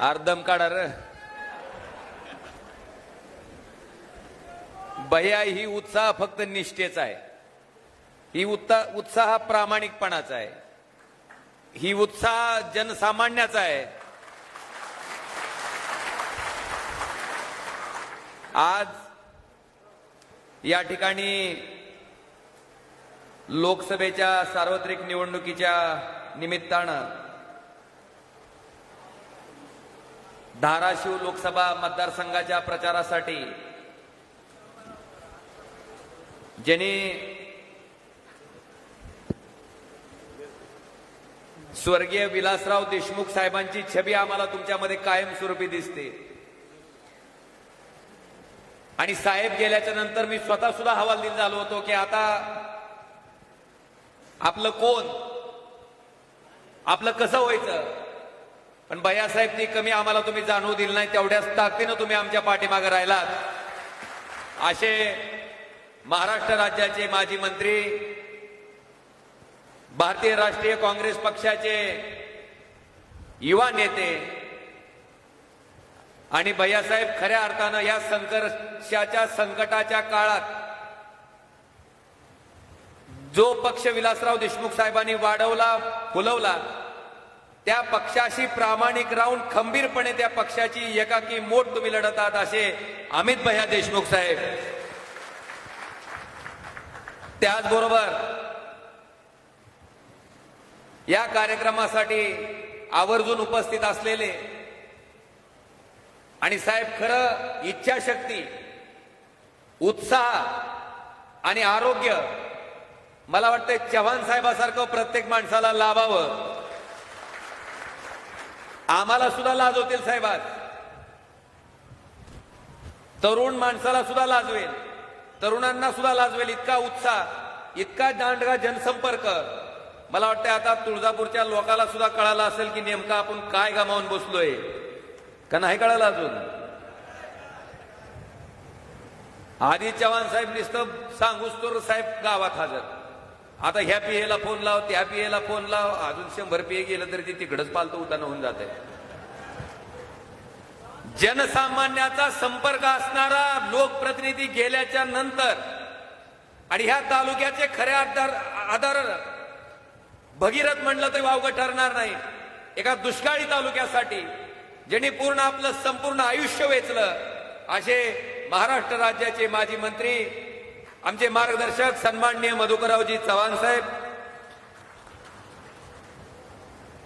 अर्धम काढा र भैया। ही उत्साह फक्त निष्ठेचा आहे, ही उत्साह प्रामाणिकपणाचा आहे, ही उत्साह जनसामान्याचा आहे। आज या ठिकाणी लोकसभेच्या सार्वत्रिक निवडणुकीच्या निमित्तानं धाराशिव लोकसभा मतदारसंघाच्या प्रचारासाठी ज्यांनी स्वर्गीय विलासराव देशमुख साहेबांची छबी आम्हाला तुमच्यामध्ये कायमस्वरूपी दिसते आणि साहेब गेल्याच्या नंतर मी स्वतः सुद्धा हवालदिल झालो होतो की आता आपलं कोण, आपलं कसं व्हायचं। पण भैयासाहेब ती कमी आम्हाला तुम्ही जाणवू दिली नाही, तेवढ्याच ताकदीनं तुम्ही आमच्या पाठीमागे राहिलात। असे महाराष्ट्र राज्याचे माजी मंत्री, भारतीय राष्ट्रीय काँग्रेस पक्षाचे युवा नेते आणि भैयासाहेब खऱ्या अर्थानं या संघर्षाच्या संकटाच्या काळात जो पक्ष विलासराव देशमुख साहेबांनी वाढवला फुलवला त्या पक्षाशी प्रामाणिक राहून खंबीरपणे त्या पक्षाची एकाकी मोठ तुम्ही लढत आहात असे अमित भैया देशमुख साहेब। त्याचबरोबर या कार्यक्रमासाठी आवर्जून उपस्थित असलेले आणि साहेब खरं इच्छाशक्ती, उत्साह आणि आरोग्य मला वाटतं चव्हाण साहेबासारखं प्रत्येक माणसाला लाभावं। आम्हाला सुद्धा लाजवतील साहेब, आज तरुण माणसाला सुद्धा लाजवेल, तरुणांना सुद्धा लाजवेल इतका उत्साह, इतका दांडगा जनसंपर्क। मला वाटतं आता तुळजापूरच्या लोकांना सुद्धा कळालं असेल की नेमका आपण काय गमावून बसलोय का नाही कळालं अजून। आधी चव्हाण साहेब नुसतं सांगूच तर साहेब गावात हजर, आता ह्या पीएला फोन लाव, त्या पीएला फोन लाव, अजून 100 पीए गेलं तरी ती तिकडच पालतं उताना होऊन जाते। जनसामान्याचा संपर्क असणारा लोकप्रतिनिधी गेल्याच्या नंतर आणि ह्या तालुक्याचे खरे आधार भगीरथ म्हणलं तरी वावगं ठरणार नाही। एका दुष्काळी तालुक्यासाठी ज्यांनी पूर्ण आपलं संपूर्ण आयुष्य वेचलं असे महाराष्ट्र राज्याचे माजी मंत्री आमचे मार्गदर्शक सन्माननीय मधुकररावजी चव्हाण साहेब।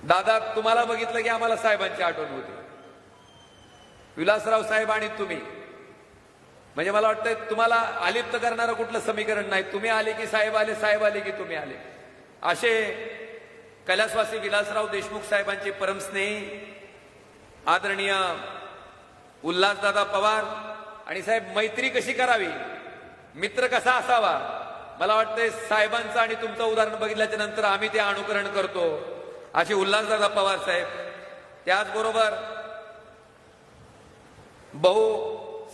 दादा तुम्हाला बघितलं की आम्हाला साहेबांची आठवण होती, विलासराव साहेब आणि तुम्ही, म्हणजे मला वाटतं तुम्हाला अलिप्त करणारं कुठलं समीकरण नाही। तुम्ही आले की साहेब आले, साहेब आले की तुम्ही आले। असे कैलासवासी विलासराव देशमुख साहेबांचे परमस्नेही आदरणीय उल्हासदादा पवार आणि साहेब मैत्री कशी करावी, मित्र कसा असावा, मला वाटतं साहेबांचं आणि तुमचं उदाहरण बघितल्याच्या नंतर आम्ही ते अनुकरण करतो असे उल्हासदादा पवार साहेब। त्याचबरोबर बहु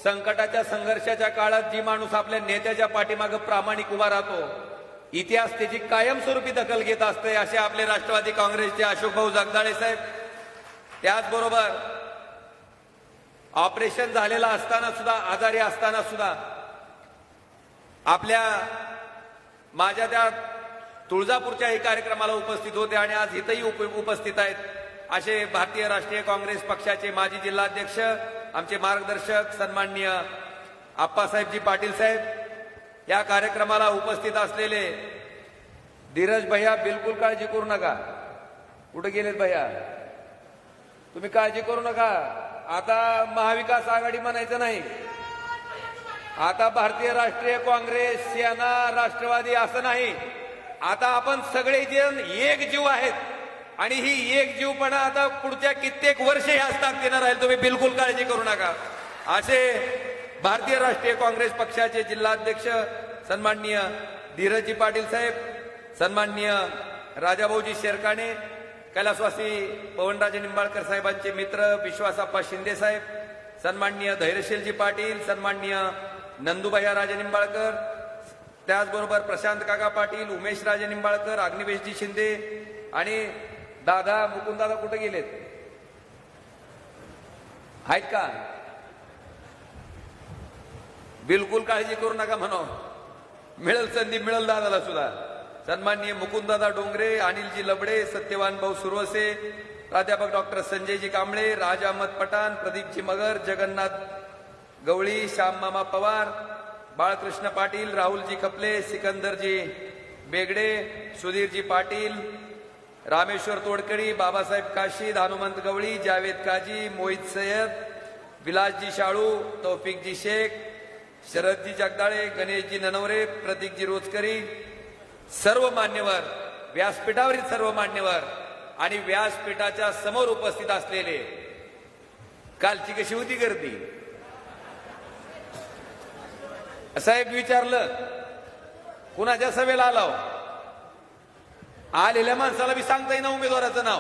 संकटाच्या संघर्षाच्या काळात जी माणूस आपल्या नेत्याच्या पाठीमागे प्रामाणिक उभा राहतो, इतिहास त्याची कायमस्वरूपी दखल घेत असते असे आपले राष्ट्रवादी काँग्रेसचे अशोकभाऊ जगदाळे साहेब। त्याचबरोबर ऑपरेशन झालेला असताना सुद्धा, आजारी असताना सुद्धा आपल्या माझ्या त्या तुळजापूरच्याही कार्यक्रमाला उपस्थित होते आणि आज इथंही उपस्थित आहेत असे भारतीय राष्ट्रीय काँग्रेस पक्षाचे माजी जिल्हाध्यक्ष आमचे मार्गदर्शक सन्माननीय आप्पासाहेबजी पाटील साहेब। या कार्यक्रमाला उपस्थित असलेले धीरज भैया, बिलकुल काळजी करू नका, कुठे गेलेत भैया, तुम्ही काळजी करू नका। आता महाविकास आघाडी म्हणायचं नाही, आता भारतीय राष्ट्रीय काँग्रेस, सेना, राष्ट्रवादी असं नाही, आता आपण सगळे जण एक जीव आहेत आणि ही एक जीवपणा आता पुढच्या कित्येक वर्ष ह्याच ताकदीनं राहील, तुम्ही बिलकुल काळजी करू नका असे भारतीय राष्ट्रीय काँग्रेस पक्षाचे जिल्हाध्यक्ष सन्माननीय धीरजजी पाटील साहेब, सन्माननीय राजाभाऊजी शेरकाणे, कैलासवासी पवनराजे निंबाळकर साहेबांचे मित्र विश्वासाप्पा शिंदे साहेब, सन्माननीय धैर्यशीलजी पाटील, सन्माननीय नंदुभैया राजे निंबाळकर, त्याचबरोबर प्रशांत काका पाटील, उमेश राजे निंबाळकर, अग्निवेशजी शिंदे आणि दादा मुकुंददादा कुठे गेलेत, आहेत का? बिलकुल काळजी करू नका म्हणो, मिळेल संधी, मिळेल दादाला सुद्धा. सन्माननीय मुकुंददादा डोंगरे, अनिलजी लबडे, सत्यवान भाऊ सुरवसे, प्राध्यापक डॉक्टर संजयजी कांबळे, राज अहमद पठाण, प्रदीपजी मगर, जगन्नाथ गवळी, श्याममामा पवार, बाळकृष्ण पाटील, राहुलजी खपले, सिकंदरजी बेगडे, सुधीरजी पाटील, रामेश्वर तोडकरी, बाबासाहेब काशीद, हनुमंत गवळी, जावेद काजी, मोहित सय्यद, विलासजी शाळू, तौफिकजी शेख, शरदजी जगदाळे, गणेशजी ननवरे, प्रतीकजी रोजकरी, सर्व मान्यवर, व्यासपीठावरील सर्व मान्यवर आणि व्यासपीठाच्या समोर उपस्थित असलेले. कालची कशी होती गर्दी? साहेब विचारलं कुणाच्या सभेला आलाव? आलेल्या माणसाला बी सांगता येईना उमेदवाराचं नाव.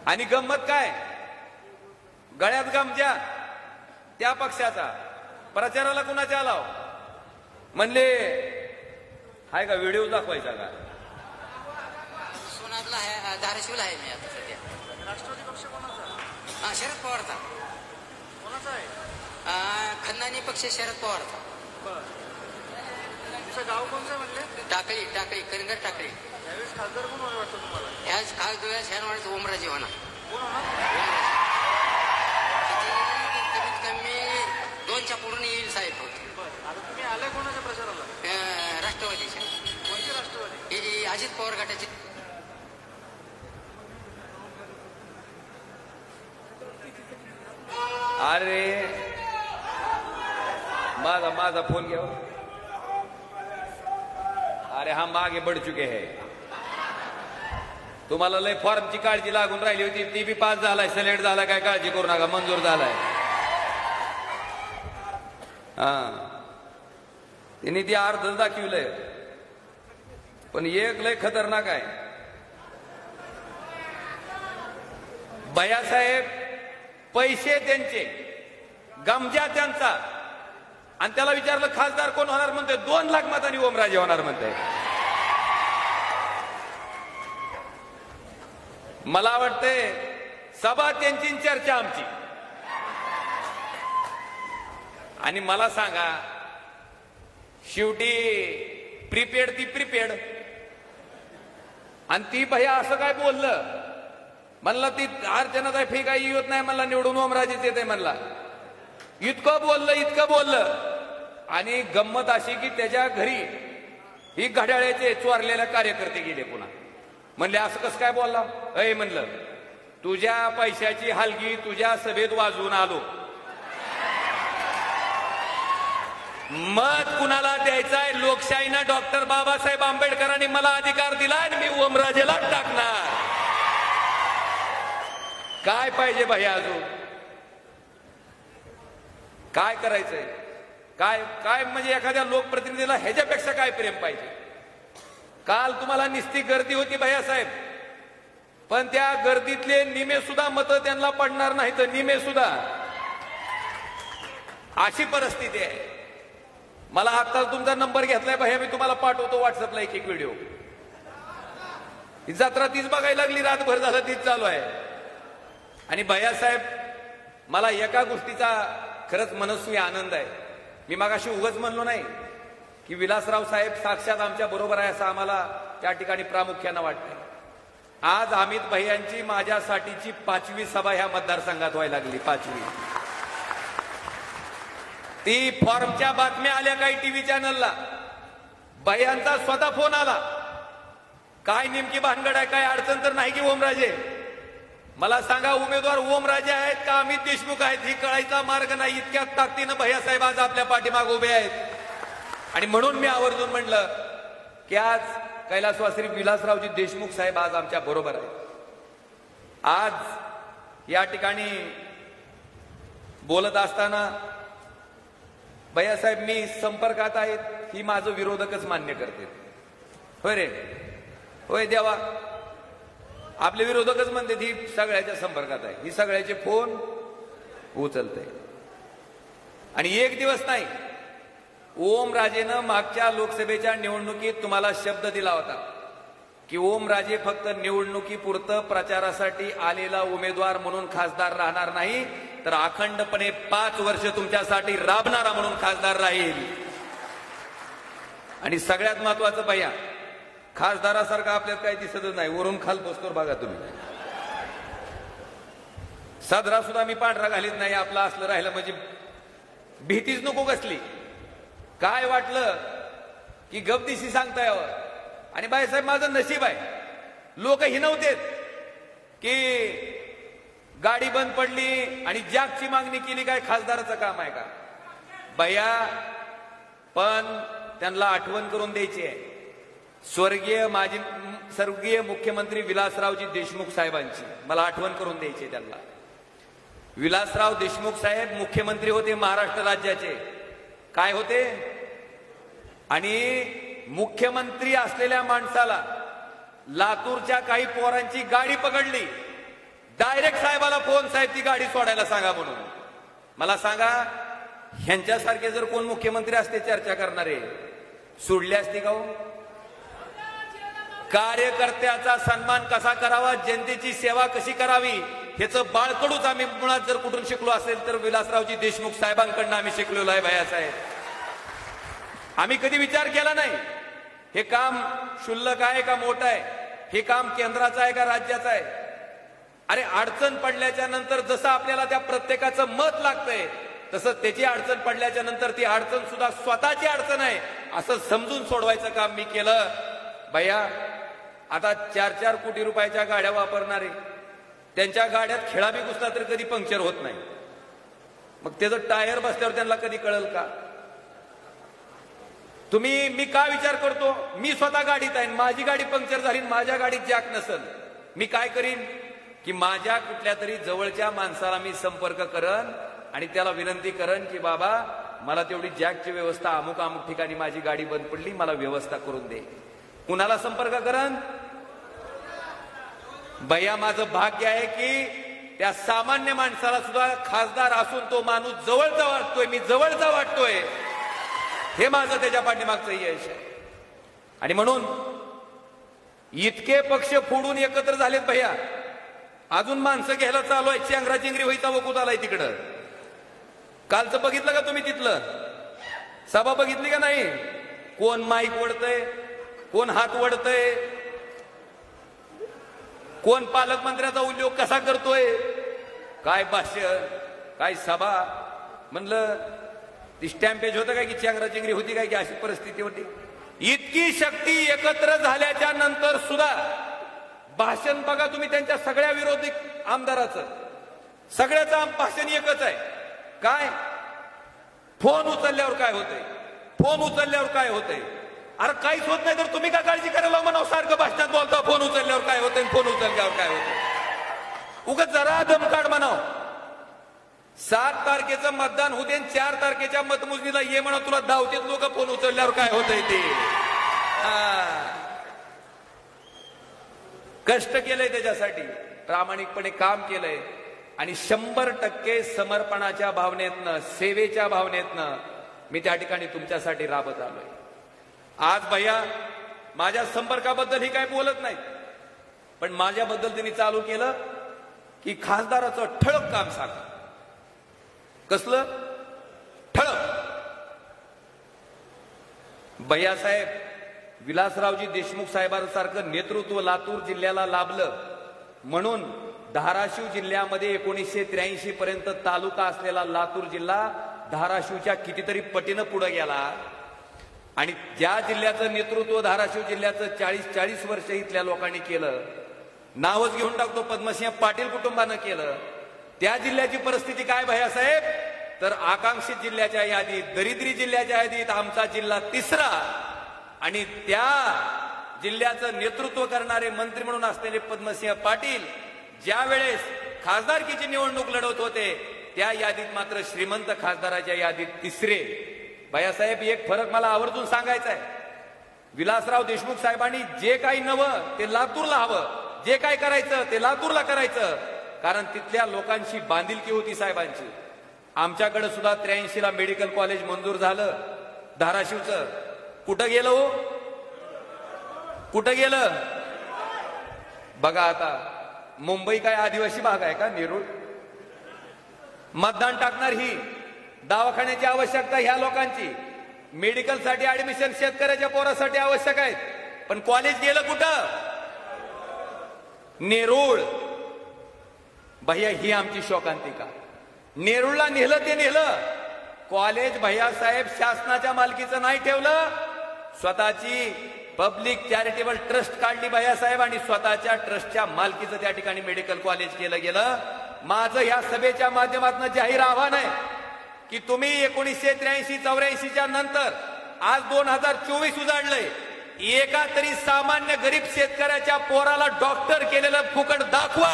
आणि गंमत काय, गळ्यात गमच्या त्या पक्षाचा. प्रचाराला कुणाच्या आलाव म्हणले, हाय का व्हिडिओ दाखवायचा का? सोनारला आहे, धाराशिवला आहे मी आता सध्या. राष्ट्रवादी पक्ष कोणाचा? शरद पवारचा. कोणाचा आहे? खंदानी पक्ष शरद पवारचा. तुमचं गाव कोणतं म्हणले? टाकळी, टाकळी, करिंगड टाकळी. यावेळेस खासदार कोण होणार वाटतं तुम्हाला? ह्याच खासदार छान वाटतं ओमराजे होणार. कोण होणार? कमीत कमी 2च्या पुढून येईल साहेब. आता तुम्ही आलाय कोणाच्या प्रचाराला? राष्ट्रवादीच्या. कोणती राष्ट्रवादी? हे अजित पवार गटाचे. अरे माझा फोन घ्या. अरे हम आगे बढ़ चुके हैं. तुम्हाला लय फॉर्मची काळजी लागून राहिली होती, ती बी पास झालाय, सिलेक्ट झाला, काय काळजी करू नका, मंजूर झालाय. तिने ती अर्धच दाखवलंय, पण एक लय खतरनाक आहे. भैयासाहेब पैसे त्यांचे, गमजा त्यांचा, आणि त्याला विचारलं खासदार कोण होणार, म्हणते 2 लाख मतांनी ओमराजे होणार म्हणते. मला वाटते सभा त्यांची, चर्चा आमची. आणि मला सांगा, शेवटी प्रीपेड ती प्रीपेड, आणि ती भैया असं काय बोललं, म्हणला ती अर्चनाताई फी काही येत नाही, म्हणला निवडून ओमराजेच येते म्हणला. इतकं बोललं. आणि गंमत अशी की त्याच्या घरी ही घड्याळ्याचे चोरलेले कार्यकर्ते गेले. पुन्हा म्हणले असं कसं काय बोलला? अय म्हणलं, तुझ्या पैशाची हलगी तुझ्या सभेत वाजवून आलो, मत कुणाला द्यायचंय? लोकशाहीनं डॉक्टर बाबासाहेब आंबेडकरांनी मला अधिकार दिला आणि मी ओमराजेला टाकणार. काय पाहिजे भैया अजून? काय करायचंय? काय म्हणजे एखाद्या लोकप्रतिनिधीला ह्याच्यापेक्षा काय प्रेम पाहिजे? काल तुम्हाला निस्ती गर्दी होती भैयासाहेब, पण त्या गर्दीतले निमे सुद्धा मतं त्यांना पडणार नाही, तर निमे सुद्धा. अशी परिस्थिती आहे. मला आता तुमचा नंबर घेतलाय भैया, मी तुम्हाला पाठवतो व्हॉट्सअपला एक व्हिडिओ. ही जत्रा तीच बघायला लागली, रातभर झालं तीच चालू आहे. आणि भैयासाहेब, मला एका गोष्टीचा खरंच मनस्वी आनंद आहे. मी मगाशी उगाच म्हणलो नाही की विलासराव साहेब साक्षात आमच्या बरोबर आहे, असं आम्हाला त्या ठिकाणी प्रामुख्यानं वाटतंय. आज अमित भैयांची माझ्यासाठीची 5वी सभा ह्या मतदारसंघात व्हायला लागली. 5वी. ती फॉर्मच्या बातम्या आल्या काही टीव्ही चॅनलला, भैयांचा स्वतः फोन आला, काय नेमकी भानगड आहे, काय अडचण तर नाही की ओमराजे? मला सांगा, उमेदवार ओमराजे आहेत का अमित देशमुख आहेत ही कळायचा मार्ग नाही. इतक्या ताकदीनं भैयासाहेब आज आपल्या पाठीमागे उभे आहेत. आणि म्हणून मी आवर्जून म्हणलं की आज कैलासवासी विलासरावजी देशमुख साहेब आज आमच्या बरोबर आहेत. आज या ठिकाणी बोलत असताना भैयासाहेब मी संपर्कात आहेत ही माझं विरोधकच मान्य करते. होय रे, होय देवा, आपले विरोधकच म्हणते ही सगळ्याच्या संपर्कात आहे, ही सगळ्याचे फोन उचलते. आणि एक दिवस नाही, ओमराजेनं मागच्या लोकसभेच्या निवडणुकीत तुम्हाला शब्द दिला होता की ओमराजे फक्त निवडणुकीपुरतं प्रचारासाठी आलेला उमेदवार म्हणून खासदार राहणार नाही, तर अखंडपणे 5 वर्ष तुमच्यासाठी राबणारा म्हणून खासदार राहील. आणि सगळ्यात महत्वाचं भैया, खासदारासारखं आपल्यात काही दिसतच नाही. वरून खाल पोस्टवर बघा तुम्ही. सदरा सुद्धा मी पांढरा घालीत नाही. आपला असलं राहिलं म्हणजे भीतीच नको कसली. काय वाटलं की गपदिशी सांगता यावं. आणि बाईसाहेब माझं नशीब आहे, लोक हिनवतेत की गाडी बंद पडली आणि जॅकची मागणी केली, काय खासदाराचं काम आहे का भैया. पण त्यांना आठवण करून द्यायची आहे स्वर्गीय मुख्यमंत्री विलासरावजी देशमुख साहेबांची. मला आठवण करून द्यायची त्यांना. विलासराव देशमुख साहेब मुख्यमंत्री होते महाराष्ट्र राज्याचे. काय होते? आणि मुख्यमंत्री असलेल्या माणसाला लातूरच्या काही पोरांची गाडी पकडली. डायरेक्ट साहेबाला फोन, साहेब ती गाडी सोडायला सांगा म्हणून. मला सांगा, ह्यांच्यासारखे जर कोण मुख्यमंत्री असते चर्चा करणारे, सोडले असते का हो? कार्यकर्त्याचा सन्मान कसा करावा, जनतेची सेवा कशी करावी, ह्याचं बाळकडूच आम्ही मुळात जर कुठून शिकलो असेल तर विलासरावजी देशमुख साहेबांकडनं आम्ही शिकलेलो आहे भैयासाहेब. आम्ही कधी विचार केला नाही हे काम क्षुल्लक आहे का मोठं आहे, हे काम केंद्राचं आहे का राज्याचं आहे. अरे अडचण पडल्याच्या नंतर जसं आपल्याला त्या प्रत्येकाचं मत लागतंय, तसं त्याची अडचण पडल्याच्या नंतर ती अडचण सुद्धा स्वतःची अडचण आहे असं समजून सोडवायचं काम मी केलं. भैया आता 4-4 कोटी रुपयाच्या गाड्या वापरणारे, त्यांच्या गाड्यात खेळा बी घुसला तरी कधी पंक्चर होत नाही. मग त्याचं टायर बसल्यावर त्यांना कधी कळेल का? मी का विचार करतो, मी स्वतः गाडीत आहे, माझी गाडी पंक्चर झाली, माझ्या गाडीत जॅक नसेल, मी काय करीन की माझ्या कुठल्या तरी जवळच्या माणसाला मी संपर्क करन आणि त्याला विनंती करन की बाबा मला तेवढी जॅकची व्यवस्था अमुक अमुक ठिकाणी माझी गाडी बंद पडली, मला व्यवस्था करून दे. कुणाला संपर्क करन? भैया माझं भाग्य आहे की त्या सामान्य माणसाला सुद्धा खासदार असून तो माणूस जवळचा वाटतोय, मी जवळचा वाटतोय, हे माझं त्याच्या पाठीमागचं यश आहे. आणि म्हणून इतके पक्ष फोडून एकत्र झालेत भैया, अजून माणसं घ्यायला चालू आहे. चेंगराचेंगरी व्हायचा वकूत आलाय तिकडं. कालचं बघितलं का तुम्ही? तिथलं सभा बघितली का नाही? कोण माईक वडतय, कोण हात वडतय, कोण पालकमंत्र्याचा उल्लेख कसा करतोय, काय भाषण, काय सभा. म्हणलं ती स्टॅम्पेज होतं काय की चेंगराचेंगरी होती काय की अशी परिस्थिती होती? इतकी शक्ती एकत्र झाल्याच्या नंतर सुद्धा भाषण बघा तुम्ही त्यांच्या सगळ्या विरोधी आमदाराचं, सगळ्याचं भाषण एकच आहे. काय? फोन उचलल्यावर काय होतंय, फोन उचलल्यावर काय होतंय. अरे काहीच होत नाही तर तुम्ही काय काळजी करायला म्हणावं? सारखं भाषणात बोलता फोन उचलल्यावर काय होतंय, फोन उचलल्यावर काय होतंय. उगाच जरा दमकाड म्हणाव. 7 तारखेचं मतदान होते, 4 तारखेच्या मतमोजणीला ये म्हणा, तुला धावतेत लोक फोन उचलल्यावर काय होतंय ते. कष्ट केलंय त्याच्यासाठी, प्रामाणिकपणे काम केलंय आणि 100% समर्पणाच्या भावनेतनं, सेवेच्या भावनेतनं मी त्या ठिकाणी तुमच्यासाठी राबत आलोय. आज भैया माझ्या संपर्काबद्दल ही काय बोलत नाही, पण माझ्याबद्दल त्यांनी चालू केलं की खासदाराचं ठळक काम सांगा. कसलं ठळक? भैयासाहेब विलासरावजी देशमुख साहेबांसारखं नेतृत्व लातूर जिल्ह्याला लाभलं म्हणून धाराशिव जिल्ह्यामध्ये 1983 पर्यंत तालुका असलेला लातूर जिल्हा धाराशिवच्या कितीतरी पटीनं पुढे गेला. आणि ज्या जिल्ह्याचं नेतृत्व धाराशिव जिल्ह्याचं 40 वर्ष इथल्या लोकांनी केलं, नावच घेऊन टाकतो, पद्मसिंह पाटील कुटुंबानं केलं. त्या जिल्ह्याची परिस्थिती काय भैयासाहेब? तर आकांक्षित जिल्ह्याच्या यादीत, दरिद्री जिल्ह्याच्या यादीत आमचा जिल्हा 3रा. आणि त्या जिल्ह्याचं नेतृत्व करणारे मंत्री म्हणून असलेले पद्मसिंह पाटील ज्या वेळेस खासदारकीची निवडणूक लढवत होते, त्या यादीत मात्र श्रीमंत खासदाराच्या यादीत 3रे. भैयासाहेब एक फरक मला आवर्जून सांगायचा आहे. विलासराव देशमुख साहेबांनी जे काही नवं ते लातूरला हवं, जे काय करायचं ते लातूरला करायचं, कारण तिथल्या लोकांची बांधिलकी होती साहेबांची. आमच्याकडे सुद्धा 83ला मेडिकल कॉलेज मंजूर झालं धाराशिवचं. कुठं गेलं हो? कुठं गेलं? बघा आता मुंबई काय आदिवासी भाग आहे का नेरूळ? मतदान टाकणार ही दवाखान्याची आवश्यकता ह्या लोकांची, मेडिकलसाठी ऍडमिशन शेतकऱ्याच्या पोरासाठी आवश्यक आहेत, पण कॉलेज गेलं कुठं? नेरूळ. भैया ही आमची शोकांतिका. नेरूळला नेलं ते नेलं, कॉलेज भैया साहेब शासनाच्या मालकीचं नाही ठेवलं, स्वतःची पब्लिक चॅरिटेबल ट्रस्ट काढली भैया साहेब आणि स्वतःच्या ट्रस्टच्या मालकीचं त्या ठिकाणी मेडिकल कॉलेज केलं गेलं. माझं या सभेच्या माध्यमातून जाहीर आव्हान आहे की तुम्ही 1983-84च्या नंतर आज 2024 उजाडलंय, एका तरी सामान्य गरीब शेतकऱ्याच्या पोराला डॉक्टर केलेलं फुकट दाखवा.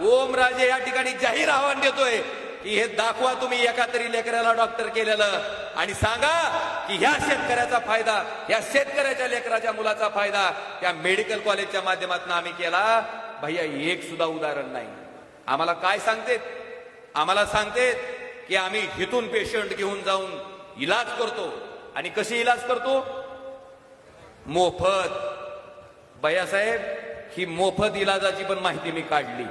ओमराजे या ठिकाणी जाहीर आव्हान देतोय की हे दाखवा तुम्ही एका तरी लेकराला डॉक्टर केलेलं, आणि सांगा की ह्या शेतकऱ्याचा फायदा, या शेतकऱ्याच्या लेकराच्या मुलाचा फायदा त्या मेडिकल कॉलेजच्या माध्यमातून आम्ही केला. भैया एक सुद्धा उदाहरण नाही. आम्हाला काय सांगतेत? आम्हाला सांगतेत की आम्ही हिथून पेशंट घेऊन जाऊन इलाज करतो. आणि कशी इलाज करतो? मोफत. भैयासाहेब ही मोफत इलाजाची पण माहिती मी काढली,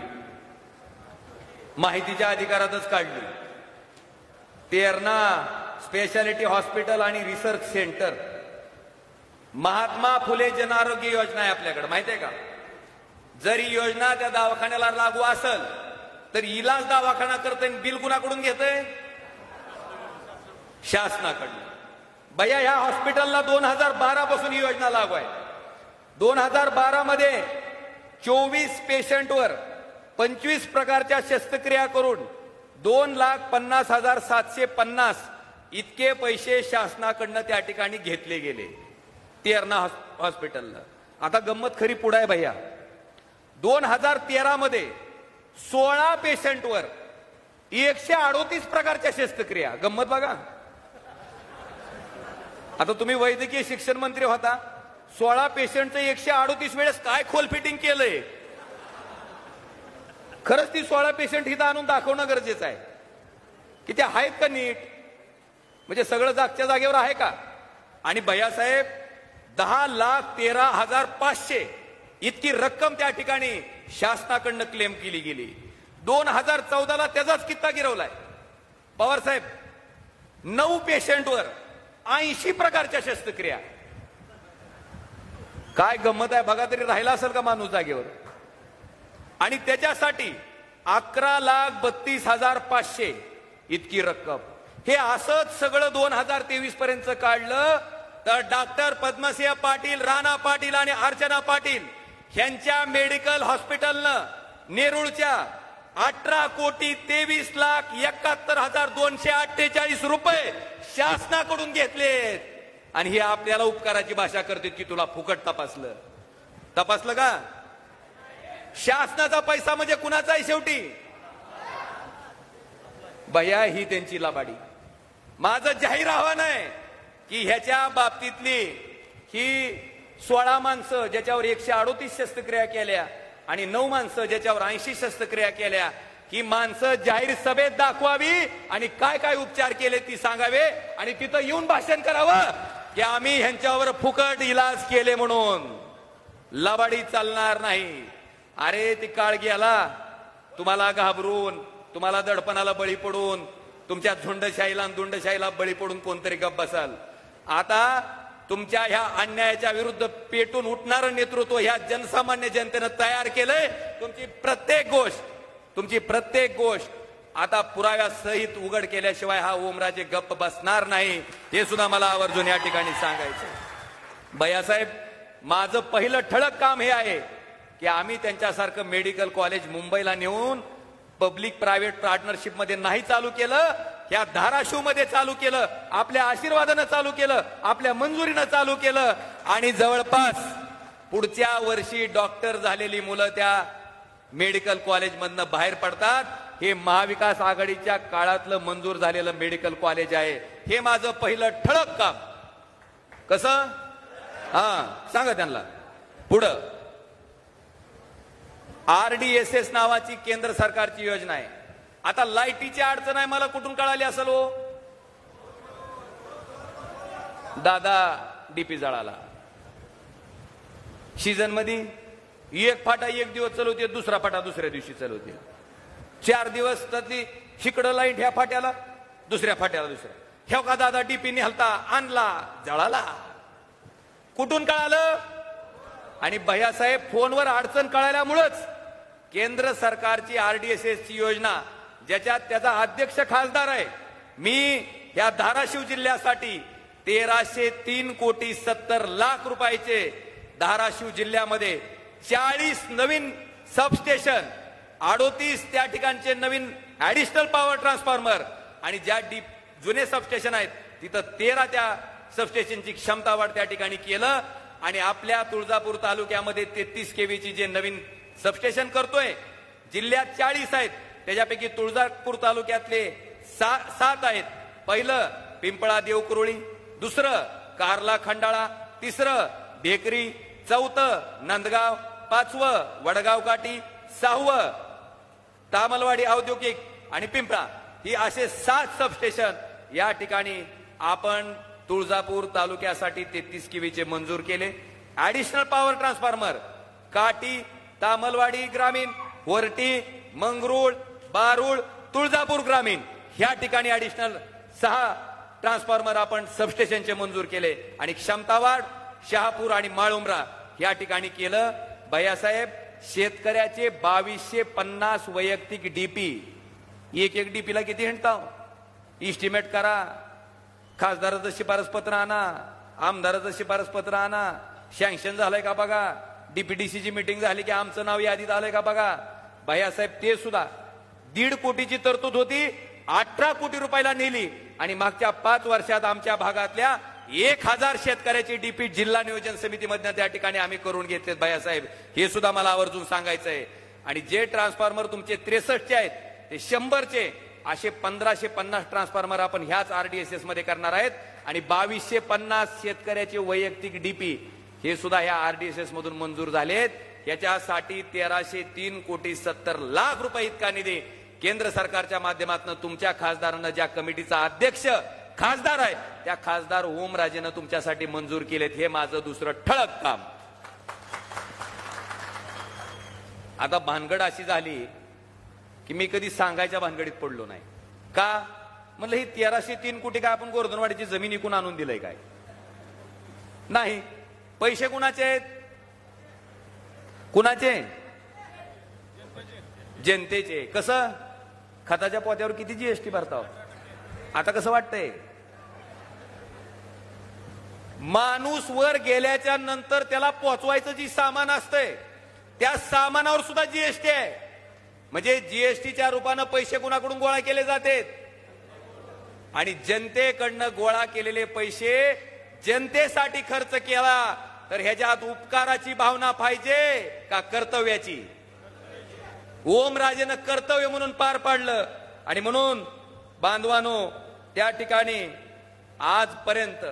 माहितीच्या अधिकारातच काढली. तेरणा स्पेशालिटी हॉस्पिटल आणि रिसर्च सेंटर, महात्मा फुले जन आरोग्य योजना आहे आपल्याकडे, माहिती आहे का? जर ही योजना त्या दवाखान्याला लागू असेल तर इलाज दवाखाना करतोय, बिल कुणाकडून घेतोय? शासनाकडून. भैया ह्या हॉस्पिटलला 2012 पासून ही योजना लागू आहे. 2012 मध्ये 24 पेशंटवर 25 प्रकारच्या शस्त्रक्रिया करून 2,50,750 इतके पैसे शासनाकडनं त्या ठिकाणी घेतले गेले तेरणा हॉस्पिटलला. आता गंमत खरी पुढे आहे भैया. 2013 मध्ये 16 पेशंटवर 138 प्रकारच्या शस्त्रक्रिया. गंमत बघा. आता तुम्ही वैद्यकीय शिक्षण मंत्री होता, 16 पेशंटचं 138 वेळेस काय खोल फिटिंग केलंय? खरंच ती 16 पेशंट इथं आणून दाखवणं गरजेचं आहे की त्या आहेत का नीट, म्हणजे सगळं जागच्या जागेवर आहे का? आणि भैयासाहेब 10,13,500 इतकी रक्कम त्या ठिकाणी शासनाकडनं क्लेम केली गेली. 2014ला त्याचाच कित्ता गिरवलाय. पवार साहेब 9 पेशंटवर 80 प्रकारच्या शस्त्रक्रिया. काय गंमत आहे बघा, तरी राहिला असेल का माणूस जागेवर? आणि त्याच्यासाठी 11,32,500 इतकी रक्कम. हे असंच सगळं 2023 पर्यंत काढलं तर डॉक्टर पद्मसिंह पाटील, राणा पाटील आणि अर्चना पाटील यांच्या मेडिकल हॉस्पिटलनं नेरूळच्या 18,23,71,248 रुपये शासनाकडून घेतलेत. आणि हे आपल्याला उपकाराची भाषा करतात की तुला फुकट तपासलं. तपासलं का? शासनाचा पैसा म्हणजे कुणाचा आहे शेवटी? भैया ही त्यांची लबाडी. माझं जाहीर आव्हान आहे की ह्याच्या बाबतीतली ही 16 माणसं ज्याच्यावर 138 शस्त्रक्रिया केल्या आणि 9 माणसं ज्याच्यावर 80 शस्त्रक्रिया केल्या, ही माणसं जाहीर सभेत दाखवावी आणि काय काय उपचार केले ती सांगावे आणि तिथं येऊन भाषण करावं की आम्ही ह्यांच्यावर फुकट इलाज केले म्हणून. लबाडी चालणार नाही. अरे ती काळ गेला. तुम्हाला घाबरून, तुम्हाला दडपणाला बळी पडून, तुमच्या झुंडशाहीला आणि दुंडशाहीला बळी पडून कोणतरी गप्प बसाल. आता तुमच्या ह्या अन्यायाच्या विरुद्ध पेटून उठणारं नेतृत्व ह्या जनसामान्य जनतेनं तयार केलंय. तुमची प्रत्येक गोष्ट आता पुराव्यासहित उघड केल्याशिवाय हा ओमराजे गप्प बसणार नाही, हे सुद्धा मला आवर्जून या ठिकाणी सांगायचं. भैयासाहेब माझं पहिलं ठळक काम हे आहे की आम्ही त्यांच्यासारखं मेडिकल कॉलेज मुंबईला नेऊन पब्लिक प्रायव्हेट पार्टनरशिप मध्ये नाही चालू केलं, ह्या धाराशिव मध्ये चालू केलं, आपल्या आशीर्वादानं चालू केलं, आपल्या मंजुरीनं चालू केलं. आणि जवळपास पुढच्या वर्षी डॉक्टर झालेली मुलं त्या मेडिकल कॉलेजमधनं बाहेर पडतात. हे महाविकास आघाडीच्या काळातलं मंजूर झालेलं मेडिकल कॉलेज आहे. हे माझं पहिलं ठळक काम. कसं? सांगा त्यांना. पुढं RDSS नावाची केंद्र सरकारची योजना आहे. आता लाईटीची अडचण आहे, मला कुठून कळाली असेल हो? दादा डीपी जळाला सीझन मध्ये एक फाटा एक दिवस चालवते, दुसरा फाटा दुसऱ्या दिवशी चालवते. 4 दिवस त्यातली शिकडं लाईट ह्या फाट्याला, दुसऱ्या फाट्याला दुसऱ्या. ह्या का दादा डीपी नेलता, आणला, जळाला. कुठून कळालं? आणि भैयासाहेब फोनवर अडचण कळाल्यामुळंच केंद्र सरकारची RDSS ची योजना, ज्याच्यात त्याचा अध्यक्ष खासदार आहे, मी या धाराशिव जिल्ह्यासाठी 13,03,70,00,000 रुपयाचे धाराशिव जिल्ह्यामध्ये 40 नवीन सबस्टेशन, 38 त्या ठिकाणचे नवीन ऍडिशनल पॉवर ट्रान्सफॉर्मर आणि ज्या जुने सबस्टेशन आहेत तिथं 13 त्या सबस्टेशनची क्षमता वाढ त्या ठिकाणी केलं. आणि आपल्या तुळजापूर तालुक्यामध्ये 33 kVची जे नवीन सबस्टेशन करतोय, जिल्ह्यात 40 आहेत, त्याच्यापैकी तुळजापूर तालुक्यातले 7 आहेत. पहिलं पिंपळा देवकुरळी, दुसरं कारला खंडाळा, तिसरं भेकरी, चौथं नंदगाव, 5वं वडगाव काठी, 6वं तामलवाडी औद्योगिक आणि पिंपळा. ही असे 7 सबस्टेशन या ठिकाणी आपण तुळजापूर तालुक्यासाठी 33 kVचे मंजूर केले. ऍडिशनल पॉवर ट्रान्सफॉर्मर काठी, तामलवाडी ग्रामीण, वरटी, मंगरुळ, बारूळ, तुळजापूर ग्रामीण ह्या ठिकाणी ऍडिशनल 6 ट्रान्सफॉर्मर आपण सबस्टेशनचे मंजूर केले. आणि क्षमता वाढ शहापूर आणि माळुंब्रा या ठिकाणी केलं. भैयासाहेब, शेतकऱ्याचे 2250 वैयक्तिक डीपी, एक डीपीला किती हिंडता? इस्टिमेट करा. खासदाराचं शिफारस पत्र आणा, आमदाराचं शिफारस पत्र आणा, सँक्शन झालंय का बघा, DPDCची मीटिंग झाली की आमचं नाव यादीत आलंय का बघा. भैयासाहेब, ते सुद्धा 1.5 कोटीची तरतूद होती, 18 कोटी रुपयाला नेली. आणि मागच्या 5 वर्षात आमच्या भागातल्या 1000 शेतकऱ्याची डीपी जिल्हा नियोजन समितीमधनं त्या ठिकाणी आम्ही करून घेतलेत. भैयासाहेब, हे सुद्धा मला आवर्जून सांगायचं आहे. आणि जे ट्रान्सफॉर्मर तुमचे 63चे आहेत ते 100चे असे 1550 ट्रान्सफॉर्मर आपण ह्याच RDSS मध्ये करणार आहेत. आणि 2250 शेतकऱ्याचे वैयक्तिक डीपी हे सुद्धा ह्या RDSS मधून मंजूर झालेत. याच्यासाठी 13,03,70,00,000 रुपये इतका निधी केंद्र सरकारच्या माध्यमातून तुमच्या खासदारांना, ज्या कमिटीचा अध्यक्ष खासदार आहे त्या खासदार ओमराजेनं तुमच्यासाठी मंजूर केलेत. हे माझं दुसरं ठळक काम. आता भानगड अशी झाली की मी कधी सांगायच्या भानगडीत पडलो नाही. का? म्हणलं ही 1303 कोटी काय आपण गोर्धनवाडीची जमीन इकून आणून दिलंय काय? नाही. पैसे कुणाचे आहेत? कुणाचे? जनतेचे. कसं? खताच्या पोत्यावर किती GST भरता? आता कसं वाटतंय? माणूस वर गेल्याच्या नंतर त्याला पोचवायचं जी सामान असतंय त्या सामानावर सुद्धा GST आहे. म्हणजे GSTच्या रूपानं पैसे कुणाकडून गोळा केले जातात? आणि जनतेकडनं गोळा केलेले पैसे जनतेसाठी खर्च केला तर ह्याच्यात उपकाराची भावना पाहिजे का कर्तव्याची? ओमराजेनं कर्तव्य म्हणून पार पाडलं. आणि म्हणून बांधवानो, त्या ठिकाणी आजपर्यंत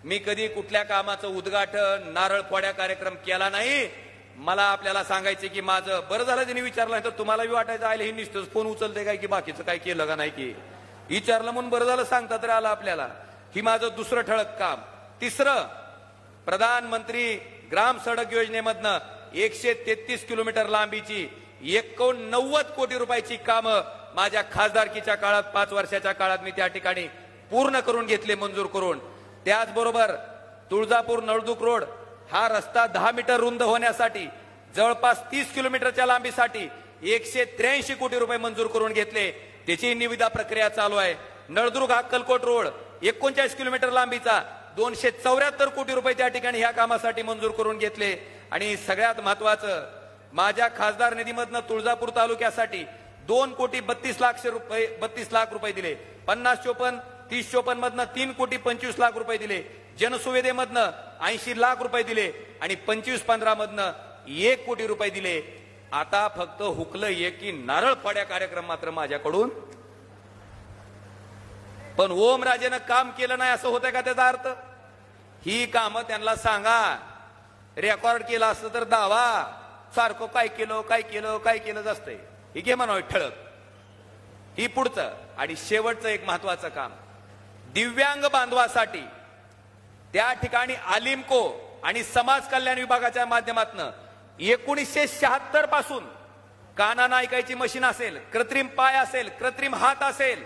मी कधी कुठल्या कामाचं उद्घाटन, नारळ फोड्या कार्यक्रम केला नाही. मला आपल्याला सांगायचे की माझं बरं झालं त्यांनी विचारलं, तर तुम्हालाही वाटायचं आले हे नुसतंच फोन उचलते काय की बाकीचं काय केलं का नाही की. विचारलं म्हणून बरं झालं सांगता तर आलं आपल्याला. ही माझं दुसरं ठळक काम. तिसरं, प्रधानमंत्री ग्राम सडक योजनेमधनं 133 किलोमीटर लांबीची 89 कोटी रुपयाची कामं माझ्या खासदारकीच्या काळात 5 वर्षाच्या काळात मी त्या ठिकाणी पूर्ण करून घेतले, मंजूर करून. त्याचबरोबर तुळजापूर नळदुर्ग रोड हा रस्ता 10 मीटर रुंद होण्यासाठी जवळपास 30 किलोमीटरच्या लांबीसाठी 183 कोटी रुपये मंजूर करून घेतले. त्याची निविदा प्रक्रिया चालू आहे. नळदुर्ग अक्कलकोट रोड 39 किलोमीटर लांबीचा 274 कोटी रुपये त्या ठिकाणी ह्या कामासाठी मंजूर करून घेतले. आणि सगळ्यात महत्वाचं, माझ्या खासदार निधीमधनं तुळजापूर तालुक्यासाठी 2,32 लाख रुपये दिले. 50-54, 30-54 मधनं 3,25 लाख रुपये दिले. जनसुविधेमधनं 80 लाख रुपये दिले. आणि 25-15 मधनं 1 कोटी रुपये दिले. आता फक्त हुकलं एक की नारळ फोड्या कार्यक्रम मात्र माझ्याकडून. पण ओमराजेनं काम केलं नाही असं होतंय का त्याचा अर्थ? ही कामं त्यांना सांगा. रेकॉर्ड केलं असतं तर दावा सारखं काय केलं असतंय. हे घे म्हणावं ठळक. ही पुढचं आणि शेवटचं एक महत्वाचं काम, दिव्यांग बांधवासाठी त्या ठिकाणी आलिमको आणि समाज कल्याण विभागाच्या माध्यमातून 1976 पासून कानानं ऐकायची मशीन असेल, कृत्रिम पाय असेल, कृत्रिम हात असेल,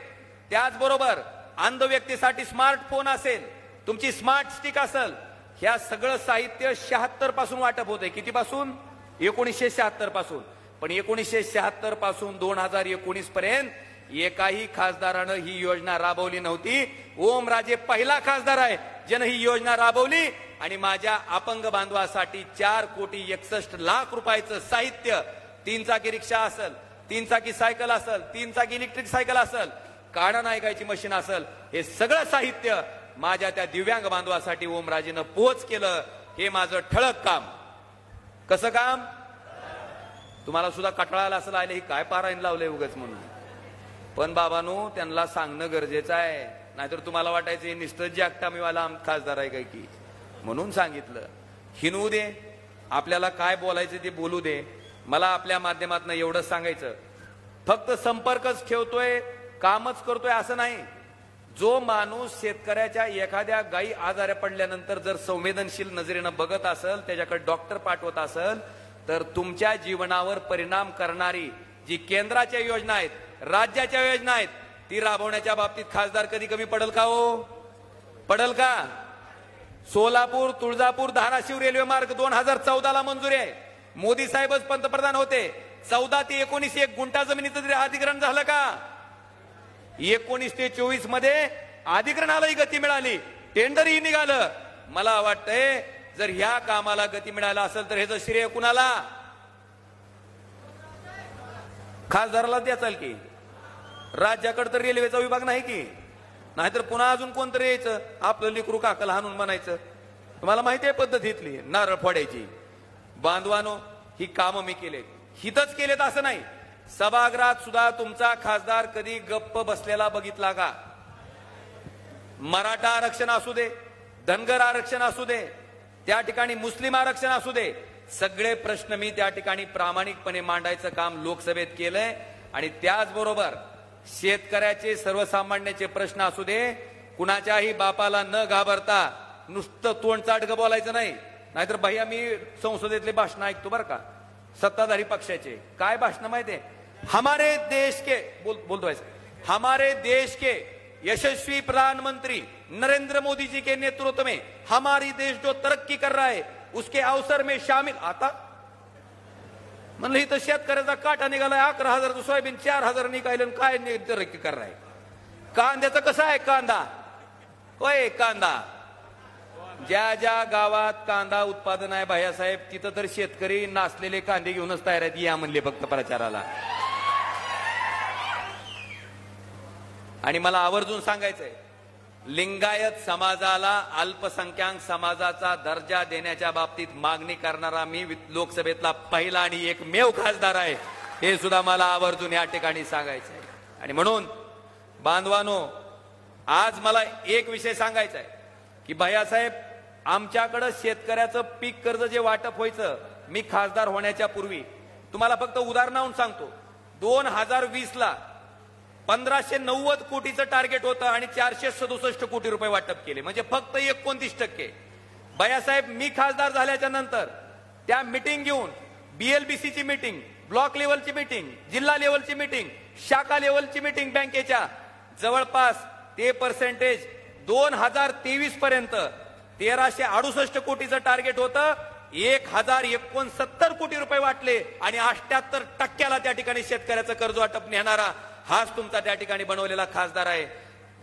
त्याचबरोबर अंध व्यक्तीसाठी स्मार्टफोन असेल, तुमची स्मार्ट स्टिक असेल, ह्या सगळं साहित्य 76 पासून वाटप होतंय. कितीपासून? 1976 पासून. पण 1976 पासून 2019 पर्यंत एकाही खासदारानं ही योजना राबवली नव्हती. ओमराजे पहिला खासदार आहे ज्यानं ही योजना राबवली आणि माझ्या अपंग बांधवासाठी 4,61,00,000 रुपयाचं साहित्य, 3 चाकी रिक्षा असेल, 3 चाकी सायकल असेल, 3 चाकी इलेक्ट्रिक सायकल असेल, कानानं ऐकायची मशीन असेल, हे सगळं साहित्य माझ्या त्या दिव्यांग बांधवासाठी ओमराजेनं पोच केलं. हे माझं ठळक काम. कसं काम? तुम्हाला सुद्धा कटाळाला असं आले, ही काय पारायण लावलंय उगाच म्हणून. पण बाबांनो, त्यांना सांगणं गरजेचं आहे, नाहीतर तुम्हाला वाटायचं हे निष्ठच जागता मीवाला खासदार आहे काय की, म्हणून सांगितलं. हिनवू दे, आपल्याला काय बोलायचं ते बोलू दे. मला आपल्या माध्यमातून एवढंच सांगायचं, फक्त संपर्कच ठेवतोय, कामच करतोय असं नाही. जो माणूस शेतकऱ्याच्या एखाद्या गायी आजारी पडल्यानंतर जर संवेदनशील नजरेनं बघत असेल, त्याच्याकडे डॉक्टर पाठवत असेल, तर तुमच्या जीवनावर परिणाम करणारी जी केंद्राच्या योजना आहेत, राज्याच्या योजना आहेत, ती राबवण्याच्या बाबतीत खासदार कधी कमी पडल का हो? पडल का? सोलापूर, तुळजापूर, धाराशिव रेल्वे मार्ग 2014ला मंजुरी आहे. मोदी साहेबच पंतप्रधान होते. 14 ते 19 1 गुंठा जमिनीचं तरी अधिग्रहण झालं का? 19 ते 24 मध्ये अधिग्रहणालाही गती मिळाली, टेंडरही निघालं. मला वाटतंय जर ह्या कामाला गती मिळालं असेल तर ह्याचं श्रेय कुणाला? खासदाराला द्याचाल की? राज्याकडे तर रेल्वेचा विभाग नाही की, नाहीतर पुन्हा अजून कोणतरी यायचं, आपलं लेकरू काकाला हाणून म्हणायचं. तुम्हाला माहिती आहे पद्धतीतली नारळ फोडायची. बांधवानो, ही कामं मी केले, हितच केलेत असं नाही. सभागृहात सुद्धा तुमचा खासदार कधी गप्प बसलेला बघितला का? मराठा आरक्षण असू दे, धनगर आरक्षण असू दे, त्या ठिकाणी मुस्लिम आरक्षण असू दे, सगळे प्रश्न मी त्या ठिकाणी प्रामाणिकपणे मांडायचं काम लोकसभेत केलंय. आणि त्याचबरोबर शेतकऱ्याचे, सर्वसामान्याचे प्रश्न असू दे, कुणाच्याही बापाला न घाबरता नुसतं तोंडचाटकं बोलायचं नाही. नाहीतर भैया मी संसदेतले भाषण ऐकतो बरं का, सत्ताधारी पक्षाचे. काय भाषण माहितीये? हमारे देश के बोलतो हमारे देश के यशस्वी प्रधानमंत्री नरेंद्र मोदी जी के नेतृत्व में हमारी देश जो तरक्की कर रहा है उसके अवसर में शामिल. आता म्हणलं इथं शेतकऱ्याचा काटा निघालाय, 11,000 सोयाबीन 4,000 निघाले, काय तरक्की कर रहा है? कांद्याचं कसं आहे? कांदा होय, कांदा ज्या ज्या गावात कांदा उत्पादन आहे भैयासाहेब, तिथं तर शेतकरी नासलेले कांदे घेऊनच तयार आहेत, या म्हणले फक्त प्रचाराला. आणि मला आवर्जून सांगायचंय, लिंगायत समाजाला अल्पसंख्याक समाजाचा दर्जा देण्याच्या बाबतीत मागणी करणारा मी लोकसभेतला पहिला आणि एकमेव खासदार आहे, हे सुद्धा मला आवर्जून या ठिकाणी सांगायचंय. आणि म्हणून बांधवानो, आज मला एक विषय सांगायचा आहे की भैयासाहेब, आमच्याकडे शेतकऱ्याचं पीक कर्ज जे वाटप व्हायचं, मी खासदार होण्याच्या पूर्वी, तुम्हाला फक्त उदाहरणावरून सांगतो, 2020ला 1590 कोटीचं टार्गेट होतं आणि 467 कोटी रुपये वाटप केले, म्हणजे फक्त 29%. भैयासाहेब, मी खासदार झाल्याच्या नंतर त्या मीटिंग घेऊन, BLBCची मीटिंग, ब्लॉक लेवलची मीटिंग, जिल्हा लेवलची मीटिंग, शाखा लेवलची मीटिंग बँकेच्या, जवळपास ते पर्सेंटेज 2023 पर्यंत 1368 कोटीचं टार्गेट होतं, 1069 कोटी रुपये वाटले आणि 78% त्या ठिकाणी शेतकऱ्याचं कर्ज वाटप नेणारा हाच तुमचा त्या ठिकाणी बनवलेला खासदार आहे.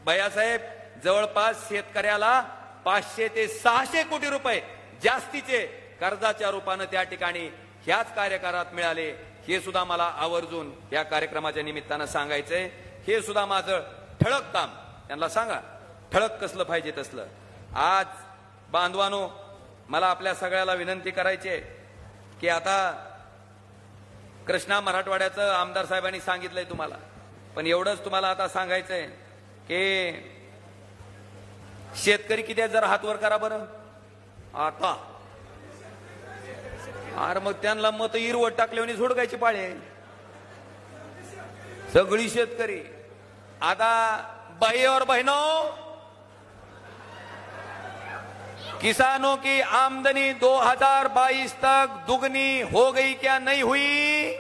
भैयासाहेब, जवळपास शेतकऱ्याला 500 ते 600 कोटी रुपये जास्तीचे कर्जाच्या रूपानं त्या ठिकाणी ह्याच कार्यकाळात मिळाले. हे सुद्धा मला आवर्जून या कार्यक्रमाच्या निमित्तानं सांगायचंय. हे सुद्धा माझं ठळक काम. त्यांना सांगा ठळक कसलं पाहिजे तसलं. आज बांधवानो, मला आपल्या सगळ्याला विनंती करायची आहे की आता कृष्णा मराठवाड्याचं आमदार साहेबांनी सांगितलंय तुम्हाला, पण एवढंच तुम्हाला आता सांगायचंय की शेतकरी किती जरा हात वर करा बरं. आता अरे मग त्यांना मत इरवट टाकल्याने झोडकायची पाळी आहे सगळी शेतकरी. आता बाई और बहनों, किसानों की आमदनी 2022 तक दुगनी हो गई क्या नहीं हुई?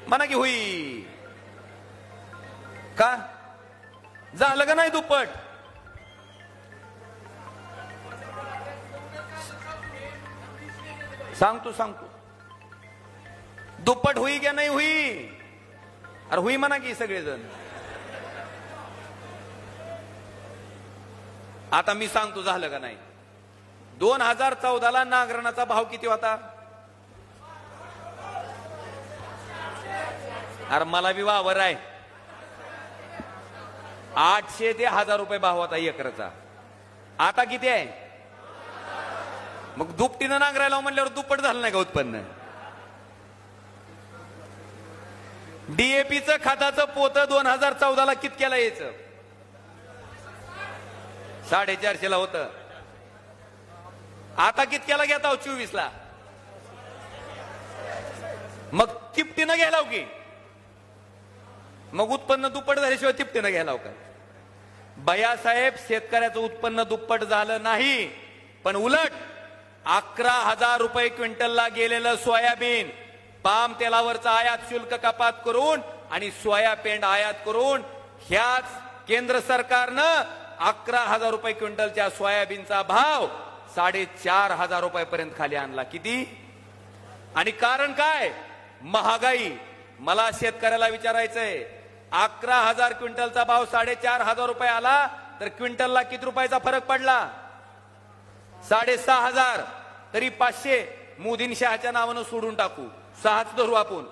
माना की हुई का? झालं का नाही दुप्पट? सांगतो दुप्पट हुई क्या नाही हुई? अरे हुई म्हणा की सगळेजण. आता मी सांगतो झालं का नाही. 2014ला नांगरणाचा भाव किती होता? अरे मला बी वावर आहे. 800 ते 1000 रुपये भाव होता एकरचा. आता किती आहे? मग दुपटीनं नांगरायला म्हणल्यावर दुप्पट झालं नाही का उत्पन्न? डीएपीचं खताचं पोतं 2014ला कितक्याला यायचं? 450 होतं. आता कितक्याला घेता हो? 24ला. मग तिपटीनं घ्यायला की मग उत्पन्न दुप्पट झाल्याशिवाय तिपटीनं घ्यायला का? बयासाहेब, शेतकऱ्याचं उत्पन्न दुप्पट झालं नाही, पण उलट 11,000 रुपये क्विंटलला गेलेलं सोयाबीन, पाम तेलावरचा आयात शुल्क कपात करून आणि सोया पेंड आयात करून ह्याच केंद्र सरकारनं 11,000 रुपये क्विंटलच्या सोयाबीनचा भाव 4,500 रुपयापर्यंत खाली आणला. किती? आणि कारण काय? महागाई. मला शेतकऱ्याला विचारायचंय, 11,000 क्विंटलचा भाव 4,500 रुपये आला तर क्विंटलला किती रुपयाचा फरक पडला? 6,500. तरी 500 मोदीं शहाच्या नावानं सोडून टाकू, 6च धरू आपण.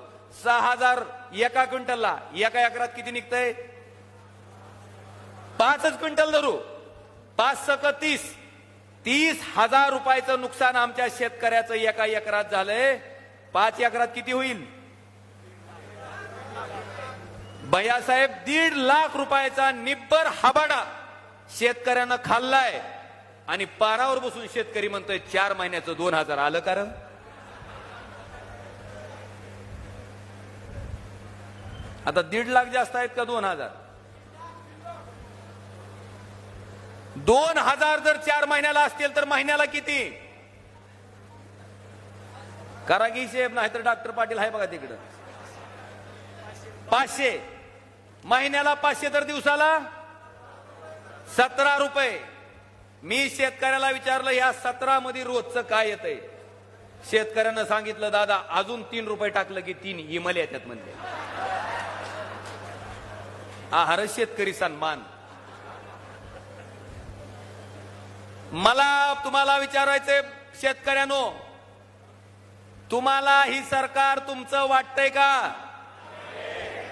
6,000 एका क्विंटलला. एका एकरात किती निघतंय? 5च क्विंटल धरू. 5 सक 30. 30,000 रुपयाचं नुकसान आमच्या शेतकऱ्याचं एका एकरात झालंय. 5 एकरात किती होईल? भैयासाहेब, 1.5 लाख रुपयाचा निब्बर हाबाडा शेतकऱ्यानं खाल्लाय आणि पारावर बसून शेतकरी म्हणतोय 4 महिन्याचं 2,000 आलं. कारण आता 1.5 लाख जास्त आहेत का 2,000? 2,000 जर 4 महिन्याला असतील तर महिन्याला किती? करा की साहेब, नाही तर डॉक्टर पाटील आहे बघा तिकडं. 500 महिन्याला, 500 तर दिवसाला 17 रुपये. मी शेतकऱ्याला विचारलं या 17 मध्ये रोजचं काय येतंय? शेतकऱ्यानं सांगितलं, दादा अजून 3 रुपये टाकलं की 3 इमल येतात म्हणले. आहार शेतकरी सन्मान. मला तुम्हाला विचारायचंय शेतकऱ्यांनो, तुम्हाला ही सरकार तुमचं वाटतंय का?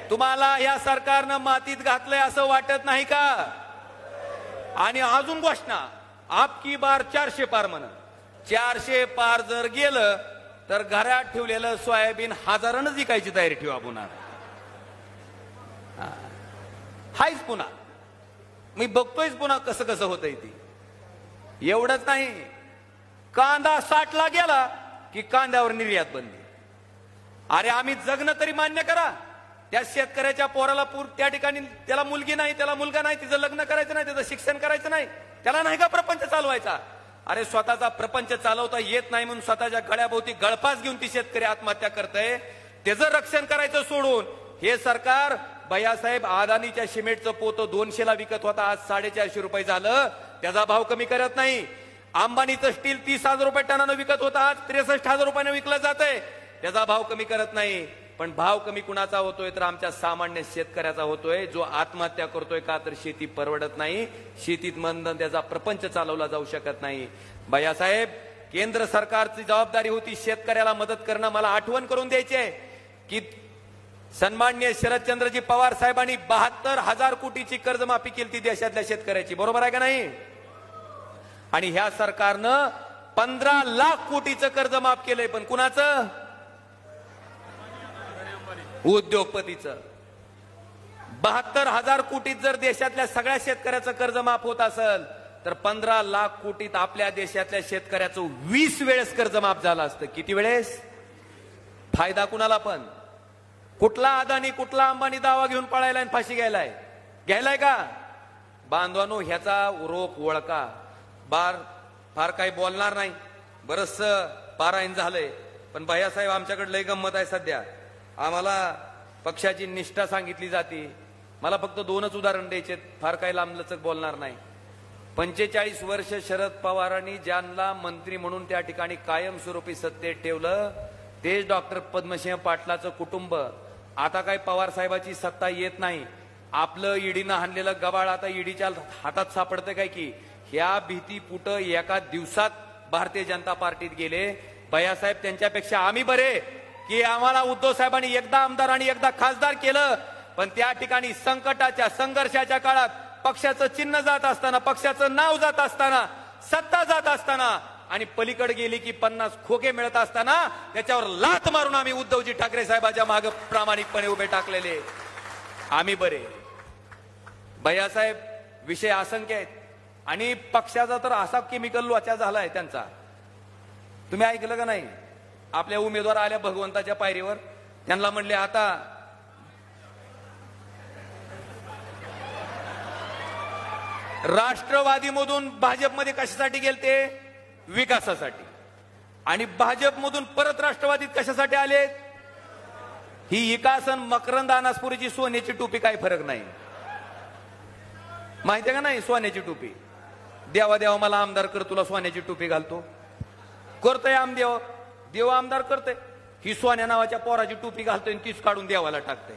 तुम्हाला या सरकारनं मातीत घातलंय असं वाटत नाही का? आणि अजून घोषणा, आपकी बार 400 पार म्हण. 400 पार जर गेलं तर घरात ठेवलेलं सोयाबीन हजारानं विकायची तयारी ठेवा पुन्हा. हायच पुन्हा. मी बघतोयच पुन्हा कसं कसं होतंय ती. एवढंच नाही, कांदा 60ला गेला की कांद्यावर निर्यात बंदी. अरे आम्ही जगणं तरी मान्य करा. त्या शेतकऱ्याच्या पोराला त्या ठिकाणी त्याला मुलगी नाही, त्याला मुलगा नाही, तिचं लग्न करायचं नाही, त्याचं शिक्षण करायचं नाही, त्याला नाही का प्रपंच चालवायचा? अरे स्वतःचा प्रपंच चालवता येत नाही म्हणून स्वतःच्या गळ्याभोवती गळफास घेऊन ती शेतकरी आत्महत्या करतय. त्याचं रक्षण करायचं सोडून हे सरकार, भैयासाहेब, अदानीच्या सिमेंटचं पोतं 200ला विकत होता, आज 450 रुपये झालं. त्याचा भाव कमी करत नाही. अंबानीचं स्टील 30,000 रुपये टनानं विकत होता, आज 63,000 रुपयानं विकलं जातंय. त्याचा भाव कमी करत नाही. पण भाव कमी कुणाचा होतोय? तर आमच्या सामान्य शेतकऱ्याचा होतोय, जो आत्महत्या करतोय. का तर शेती परवडत नाही, शेतीत मंदन, त्याचा प्रपंच चालवला जाऊ शकत नाही. भैयासाहेब, केंद्र सरकारची जबाबदारी होती शेतकऱ्याला मदत करणं. मला आठवण करून द्यायची की सन्माननीय शरदचंद्रजी पवार साहेबांनी 72,000 कोटीची कर्जमाफी केली ती देशातल्या शेतकऱ्याची. बरोबर आहे का नाही? आणि ह्या सरकारनं 15 लाख कोटीचं कर्ज माफ केलंय. पण कुणाचं? उद्योगपतीचं. 72,000 कोटीत जर देशातल्या सगळ्या शेतकऱ्याचं कर्ज माफ होत असेल तर 15 लाख कोटीत आपल्या देशातल्या शेतकऱ्याचं 20 वेळेस कर्ज माफ झालं असतं. किती वेळेस? फायदा कुणाला? पण कुठला अदानी, कुठला अंबानी दावा घेऊन पळायलाय आणि फाशी घ्यायलाय का? बांधवानो, ह्याचा रोख ओळखा. फार काही बोलणार नाही, बरंच पारायण झालंय. पण भैयासाहेब आमच्याकडे लय गंमत आहे सध्या. आम्हाला पक्षाची निष्ठा सांगितली जाते. मला फक्त 2च उदाहरण द्यायचे, फार काही लांबलचक बोलणार नाही. 45 वर्ष शरद पवारांनी ज्यांना मंत्री म्हणून त्या ठिकाणी कायमस्वरूपी सत्तेत ठेवलं तेच डॉक्टर पद्मसिंह पाटलाचं कुटुंब. आता काय पवार साहेबाची सत्ता येत नाही. आपलं ईडीनं हाणलेलं गबाळ आता ईडीच्या हातात सापडतं काय की ह्या भीतीपुट एका दिवसात भारतीय जनता पार्टीत गेले. भैयासाहेब त्यांच्यापेक्षा आम्ही बरे की आम्हाला उद्धव साहेबांनी एकदा आमदार आणि एकदा खासदार केलं. पण त्या ठिकाणी संकटाच्या संघर्षाच्या काळात पक्षाचं चिन्ह जात असताना, पक्षाचं नाव जात असताना, सत्ता जात असताना आणि पलीकडे गेली की 50 खोके मिळत असताना त्याच्यावर लाथ मारून आम्ही उद्धवजी ठाकरे साहेबांच्या मागे प्रामाणिकपणे उभे टाकलेले आम्ही बरे. भैयासाहेब विषय असंख्य आहेत आणि पक्षाचा तर असा केमिकल लोचा झालाय त्यांचा. तुम्ही ऐकलं का नाही? आपल्या उमेदवार आल्या भगवंताच्या पायरीवर, त्यांना म्हणले आता राष्ट्रवादीमधून भाजपमध्ये कशासाठी गेलते? विकासासाठी. आणि भाजपमधून परत राष्ट्रवादीत कशासाठी आले? ही विकासन मकरंद अनासपुरीची सोन्याची टोपी काय फरक नाही. माहितीये का नाही? सोन्याची टोपी. देवा देवा मला आमदार कर, तुला सोन्याची टोपी घालतो. करतोय आमदेव, देव आमदार करतोय. ही सोन्या नावाच्या पोराची टोपी घालतोय आणि तीच काढून देवाला टाकतोय.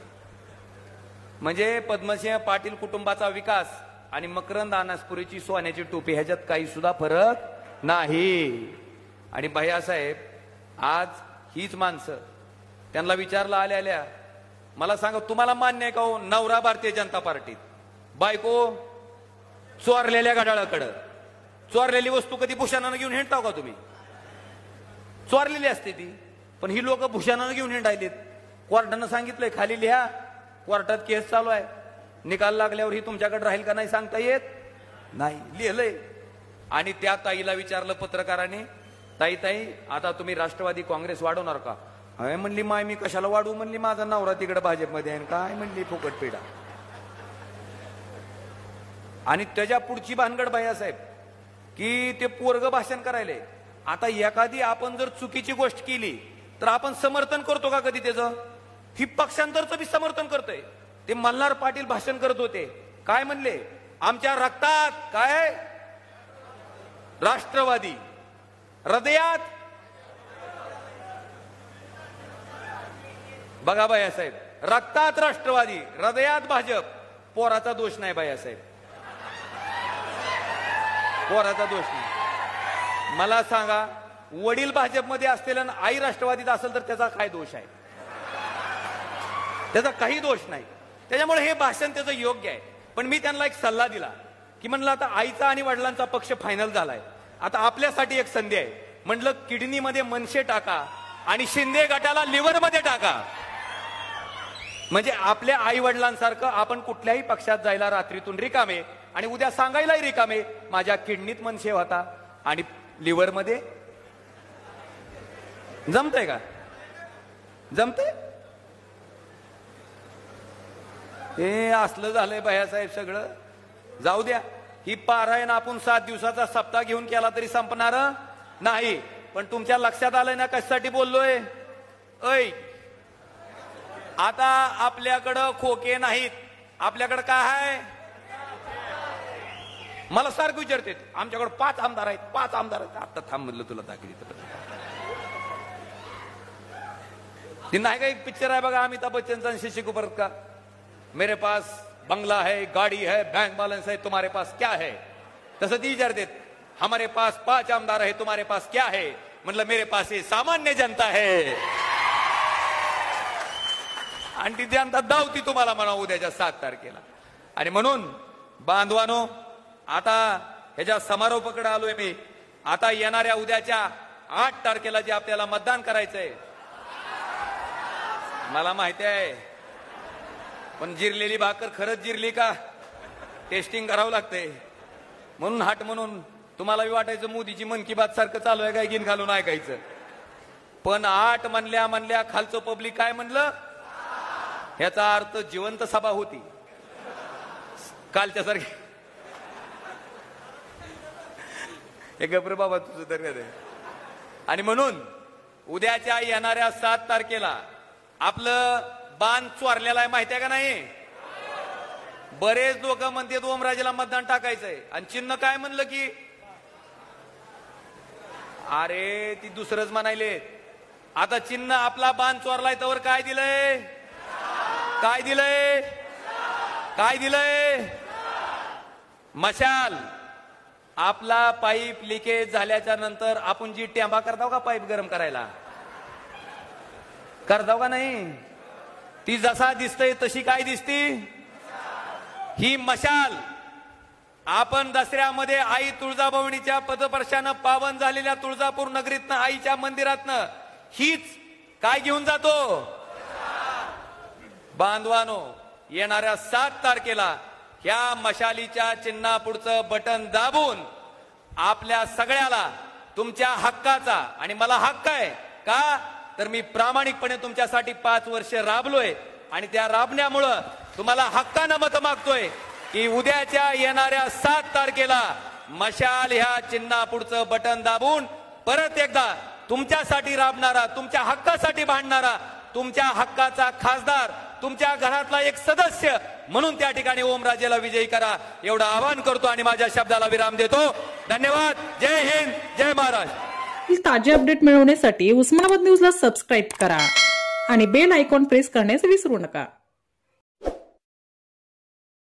म्हणजे पद्मसिंह पाटील कुटुंबाचा विकास आणि मकरंद अनासपुरीची सोन्याची टोपी ह्याच्यात काही सुद्धा फरक नाही. आणि भैयासाहेब आज हीच माणसं, त्यांना विचारलं आल्या आल्या, मला सांगा तुम्हाला मान्य आहे का हो नवरा भारतीय जनता पार्टीत, बायको चोरलेल्या घड्याळाकडं? चोरलेली वस्तू कधी भूषणानं घेऊन हिंडताव का तुम्ही? चोरलेली असते ती, पण ही लोक भूषणानं घेऊन हिंडायलेत. कोर्टानं सांगितलंय खाली लिहा, कोर्टात केस चालू आहे, निकाल लागल्यावर ही तुमच्याकडे राहील का नाही सांगता येत नाही, लिहिलंय. आणि त्या ताईला विचारलं पत्रकाराने, ताई ताई आता तुम्ही राष्ट्रवादी काँग्रेस वाढवणार का? अय म्हणली माय मी कशाला वाढवू, म्हणली माझा नवरा तिकडे भाजपमध्ये आहे. काय म्हणली फुकट पेडा. आणि त्याच्या पुढची भानगड भैयासाहेब की ते पोरग भाषण करायले. आता एखादी आपण जर चुकीची गोष्ट केली तर आपण समर्थन करतो का कधी त्याचं? ही पक्षांतरचं बी समर्थन करतोय. ते मल्हार पाटील भाषण करत होते, काय म्हणले? आमच्या रक्तात काय राष्ट्रवादी, हृदयात बघा भैयासाहेब, रक्तात राष्ट्रवादी, हृदयात भाजप. पोराचा दोष नाही भैयासाहेब, पोराचा दोष नाही. मला सांगा, वडील भाजपमध्ये असतील आणि आई राष्ट्रवादीत असेल तर त्याचा काय दोष आहे? त्याचा काही दोष नाही. त्याच्यामुळे हे भाषण त्याचं योग्य आहे. पण मी त्यांना एक सल्ला दिला की म्हणलं आता आईचा आणि वडिलांचा पक्ष फायनल झालाय, आता आपल्यासाठी एक संधी आहे. म्हणलं किडनीमध्ये मनसे टाका आणि शिंदे गटाला लिव्हरमध्ये टाका. म्हणजे आपल्या आई वडिलांसारखं आपण कुठल्याही पक्षात जायला रात्रीतून रिकामे आणि उद्या सांगायलाही रिकामे, माझ्या किडनीत मनसे होता आणि लिव्हरमध्ये. जमतंय का? जमतंय? हे असलं झालंय भैयासाहेब सगळं. जाऊ द्या, ही पारायण आपण 7 दिवसाचा सप्ताह घेऊन केला तरी संपणार नाही. पण तुमच्या लक्षात आलंय ना कशासाठी बोललोय? ऐ आता आपल्याकडं खोके नाहीत, आपल्याकडं काय आहे? मला सारखं विचारते, आमच्याकडे 5 आमदार आहेत, 5 आमदार आहेत. आता थांब म्हणलं तुला दाखली. ती नाही का एक पिक्चर आहे बघा अमिताभ बच्चनचा आणि शशी कपूर का, मेरे पास बंगला है, गाड़ी है, बैंक बैलेंस है, तुम्हारे पास क्या है? तसं ती विचारते, हमारे पास 5 आमदार है, तुम्हारे पास क्या है? मतलब मेरे पास ये सामान्य जनता है. आणि ती जनता धावती तुम्हाला म्हणा उद्याच्या 7 तारखेला. आणि म्हणून बांधवानो, आता ह्याच्या समारोपाकडे आलोय मी. आता येणाऱ्या उद्याच्या 8 तारखेला जे आपल्याला मतदान करायचंय, मला माहिती आहे, पण जिरलेली भाकर खरंच जिरली का टेस्टिंग करावं लागते. म्हणून हाट म्हणून तुम्हाला वाटायचं मोदीची मन की बात सारखं चालू आहे काय गिन घालून ऐकायचं. पण 8 म्हणल्या म्हणल्या खालचं पब्लिक काय म्हणलं? ह्याचा अर्थ जिवंत सभा होती कालच्या सारखी. हे गप्र बाबा तुझं तर काय. आणि म्हणून उद्याच्या येणाऱ्या 7 तारखेला आपलं बाण चोरलेला आहे, माहिती आहे का नाही? बरेच लोक म्हणतात ओमराजेला मतदान टाकायचंय आणि चिन्ह काय म्हणलं की अरे ती दुसरंच म्हणायले. आता चिन्ह आपला बाण चोरलाय तर काय दिलंय? काय दिलंय? काय दिलंय? मशाल. आपला पाईप लिकेज झाल्याच्या नंतर आपण जी टेंबा करताव का पाईप गरम करायला, करताव का नाही? ती जसा दिसतय तशी काय दिसती? ही मशाल. आपण दसऱ्यामध्ये आई तुळजाभवानीच्या पदस्पर्शानं पावन झालेल्या तुळजापूर नगरीतनं आईच्या मंदिरातनं हीच काय घेऊन जातो? बांधवानो, येणाऱ्या 7 तारखेला ह्या मशालीच्या चिन्हापुढचं बटन दाबून आपल्या सगळ्याला तुमच्या हक्काचा, आणि मला हक्क आहे का तर मी प्रामाणिकपणे तुमच्यासाठी 5 वर्ष राबलोय आणि त्या राबण्यामुळं तुम्हाला हक्कानं मत मागतोय की उद्याच्या येणाऱ्या 7 तारखेला मशाल ह्या चिन्हापुढचं बटन दाबून परत एकदा तुमच्यासाठी राबणारा, तुमच्या हक्कासाठी भांडणारा, तुमच्या हक्काचा खासदार, तुमच्या घरातला एक सदस्य म्हणून त्या ठिकाणी ओमराजेला विजयी करा एवढं आवाहन करतो आणि माझ्या शब्दाला विराम देतो. धन्यवाद. जय हिंद, जय महाराष्ट्र. ताजे अपडेट मिळवण्यासाठी उस्मानाबाद न्यूजला सबस्क्राईब करा आणि बेल आयकॉन प्रेस करण्यास विसरू नका.